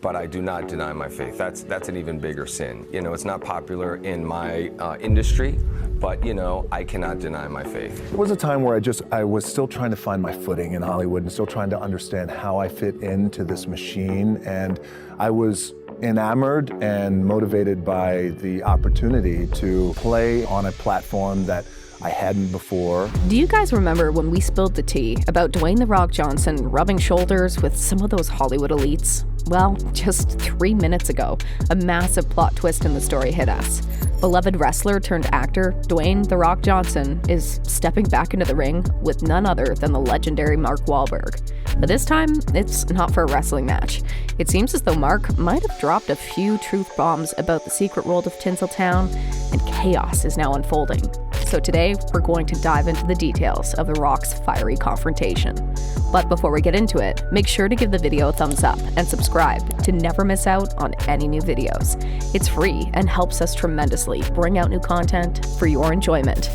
but I do not deny my faith. That's an even bigger sin. You know, it's not popular in my industry, but you know, I cannot deny my faith. There was a time where I was still trying to find my footing in Hollywood and still trying to understand how I fit into this machine, and I was enamored and motivated by the opportunity to play on a platform that I hadn't before. Do you guys remember when we spilled the tea about Dwayne The Rock Johnson rubbing shoulders with some of those Hollywood elites? Well, just 3 minutes ago, a massive plot twist in the story hit us. Beloved wrestler turned actor Dwayne The Rock Johnson is stepping back into the ring with none other than the legendary Mark Wahlberg. But this time, it's not for a wrestling match. It seems as though Mark might have dropped a few truth bombs about the secret world of Tinseltown, and chaos is now unfolding. So today, we're going to dive into the details of The Rock's fiery confrontation. But before we get into it, make sure to give the video a thumbs up and subscribe to never miss out on any new videos. It's free and helps us tremendously bring out new content for your enjoyment.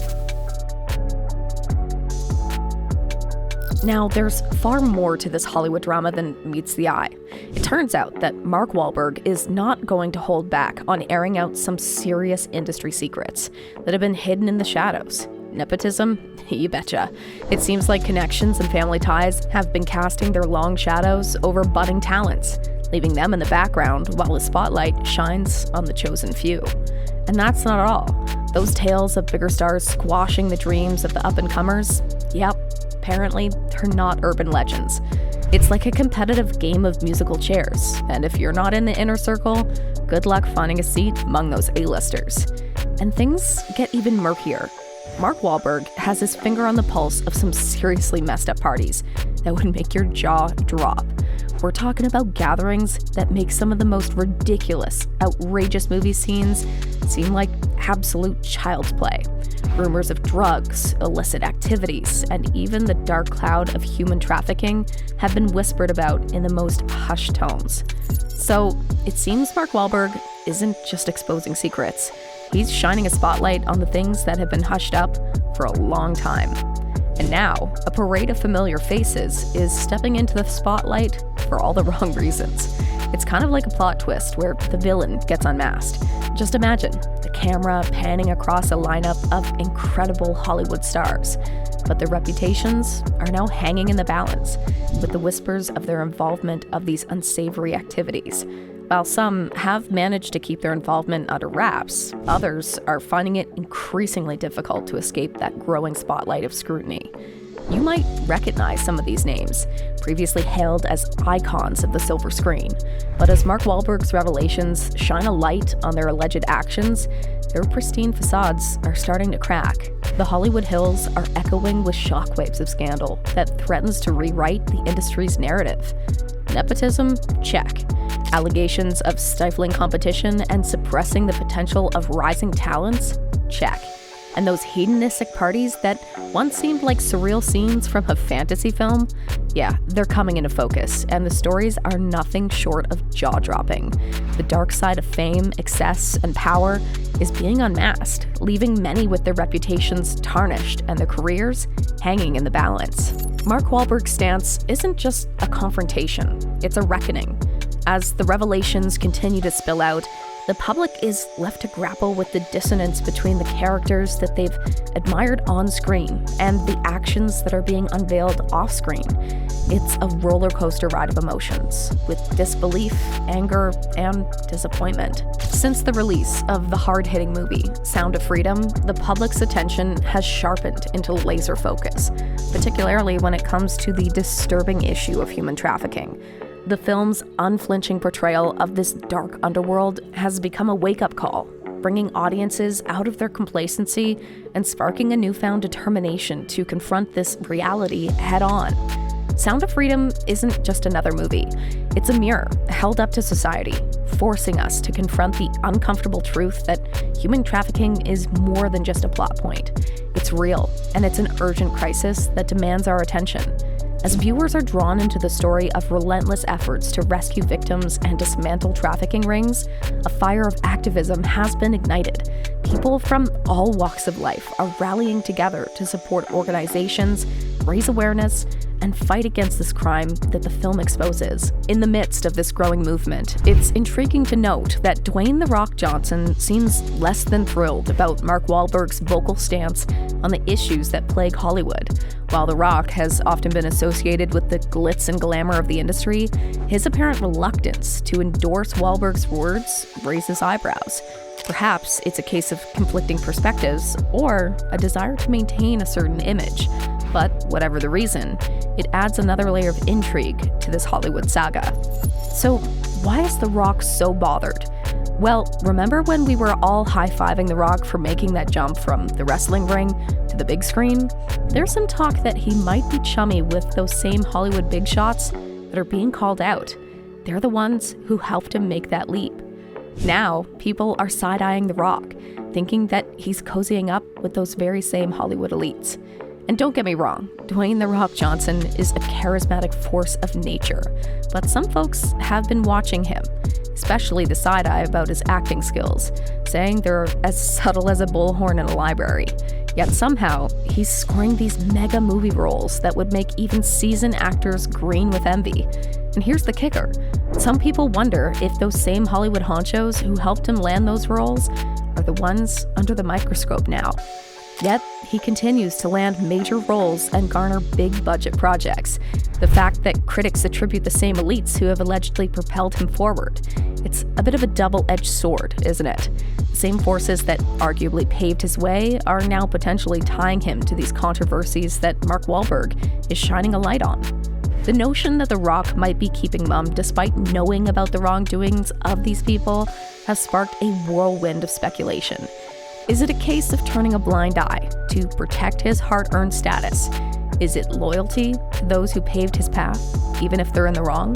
Now, there's far more to this Hollywood drama than meets the eye. It turns out that Mark Wahlberg is not going to hold back on airing out some serious industry secrets that have been hidden in the shadows. Nepotism? You betcha. It seems like connections and family ties have been casting their long shadows over budding talents, leaving them in the background while the spotlight shines on the chosen few. And that's not all. Those tales of bigger stars squashing the dreams of the up-and-comers? Yep. Apparently, they're not urban legends. It's like a competitive game of musical chairs, and if you're not in the inner circle, good luck finding a seat among those A-listers. And things get even murkier. Mark Wahlberg has his finger on the pulse of some seriously messed up parties that would make your jaw drop. We're talking about gatherings that make some of the most ridiculous, outrageous movie scenes seem like absolute child's play. Rumors of drugs, illicit activities, and even the dark cloud of human trafficking have been whispered about in the most hushed tones. So it seems Mark Wahlberg isn't just exposing secrets. He's shining a spotlight on the things that have been hushed up for a long time. And now, a parade of familiar faces is stepping into the spotlight for all the wrong reasons. It's kind of like a plot twist where the villain gets unmasked. Just imagine the camera panning across a lineup of incredible Hollywood stars, but their reputations are now hanging in the balance with the whispers of their involvement of these unsavory activities. While some have managed to keep their involvement under wraps, others are finding it increasingly difficult to escape that growing spotlight of scrutiny. You might recognize some of these names, previously hailed as icons of the silver screen. But as Mark Wahlberg's revelations shine a light on their alleged actions, their pristine facades are starting to crack. The Hollywood Hills are echoing with shockwaves of scandal that threatens to rewrite the industry's narrative. Nepotism? Check. Allegations of stifling competition and suppressing the potential of rising talents? Check. And those hedonistic parties that once seemed like surreal scenes from a fantasy film? Yeah, they're coming into focus, and the stories are nothing short of jaw-dropping. The dark side of fame, excess, and power is being unmasked, leaving many with their reputations tarnished and their careers hanging in the balance. Mark Wahlberg's stance isn't just a confrontation, it's a reckoning. As the revelations continue to spill out, the public is left to grapple with the dissonance between the characters that they've admired on screen and the actions that are being unveiled off screen. It's a roller coaster ride of emotions, with disbelief, anger, and disappointment. Since the release of the hard-hitting movie, Sound of Freedom, the public's attention has sharpened into laser focus, particularly when it comes to the disturbing issue of human trafficking. The film's unflinching portrayal of this dark underworld has become a wake-up call, bringing audiences out of their complacency and sparking a newfound determination to confront this reality head-on. Sound of Freedom isn't just another movie. It's a mirror held up to society, forcing us to confront the uncomfortable truth that human trafficking is more than just a plot point. It's real, and it's an urgent crisis that demands our attention. As viewers are drawn into the story of relentless efforts to rescue victims and dismantle trafficking rings, a fire of activism has been ignited. People from all walks of life are rallying together to support organizations, raise awareness, and fight against this crime that the film exposes. In the midst of this growing movement, it's intriguing to note that Dwayne The Rock Johnson seems less than thrilled about Mark Wahlberg's vocal stance on the issues that plague Hollywood. While The Rock has often been associated with the glitz and glamour of the industry, his apparent reluctance to endorse Wahlberg's words raises eyebrows. Perhaps it's a case of conflicting perspectives or a desire to maintain a certain image. But whatever the reason, it adds another layer of intrigue to this Hollywood saga. So why is The Rock so bothered? Well, remember when we were all high-fiving The Rock for making that jump from the wrestling ring to the big screen? There's some talk that he might be chummy with those same Hollywood big shots that are being called out. They're the ones who helped him make that leap. Now, people are side-eyeing The Rock, thinking that he's cozying up with those very same Hollywood elites. And don't get me wrong, Dwayne The Rock Johnson is a charismatic force of nature, but some folks have been watching him, especially the side-eye about his acting skills, saying they're as subtle as a bullhorn in a library. Yet somehow, he's scoring these mega movie roles that would make even seasoned actors green with envy. And here's the kicker. Some people wonder if those same Hollywood honchos who helped him land those roles are the ones under the microscope now. Yet, he continues to land major roles and garner big budget projects. The fact that critics attribute the same elites who have allegedly propelled him forward. It's a bit of a double-edged sword, isn't it? The same forces that arguably paved his way are now potentially tying him to these controversies that Mark Wahlberg is shining a light on. The notion that The Rock might be keeping mum despite knowing about the wrongdoings of these people has sparked a whirlwind of speculation. Is it a case of turning a blind eye to protect his hard-earned status? Is it loyalty to those who paved his path, even if they're in the wrong?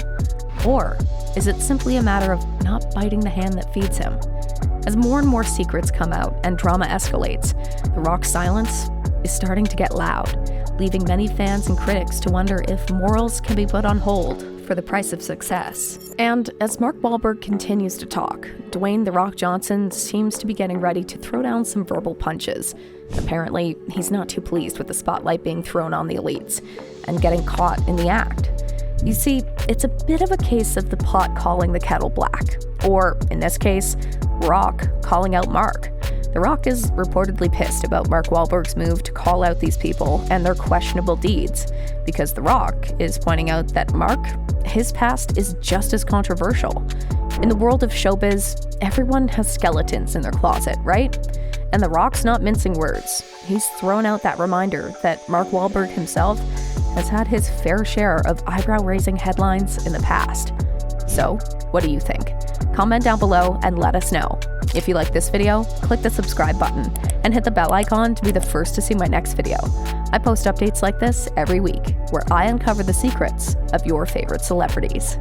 Or is it simply a matter of not biting the hand that feeds him? As more and more secrets come out and drama escalates, The Rock's silence is starting to get loud, leaving many fans and critics to wonder if morals can be put on hold for the price of success. And as Mark Wahlberg continues to talk, Dwayne The Rock Johnson seems to be getting ready to throw down some verbal punches. Apparently, he's not too pleased with the spotlight being thrown on the elites and getting caught in the act. You see, it's a bit of a case of the pot calling the kettle black, or in this case, Rock calling out Mark. The Rock is reportedly pissed about Mark Wahlberg's move to call out these people and their questionable deeds, because The Rock is pointing out that Mark, his past is just as controversial. In the world of showbiz, everyone has skeletons in their closet, right? And The Rock's not mincing words. He's thrown out that reminder that Mark Wahlberg himself has had his fair share of eyebrow-raising headlines in the past. So, what do you think? Comment down below and let us know. If you like this video, click the subscribe button and hit the bell icon to be the first to see my next video. I post updates like this every week, where I uncover the secrets of your favorite celebrities.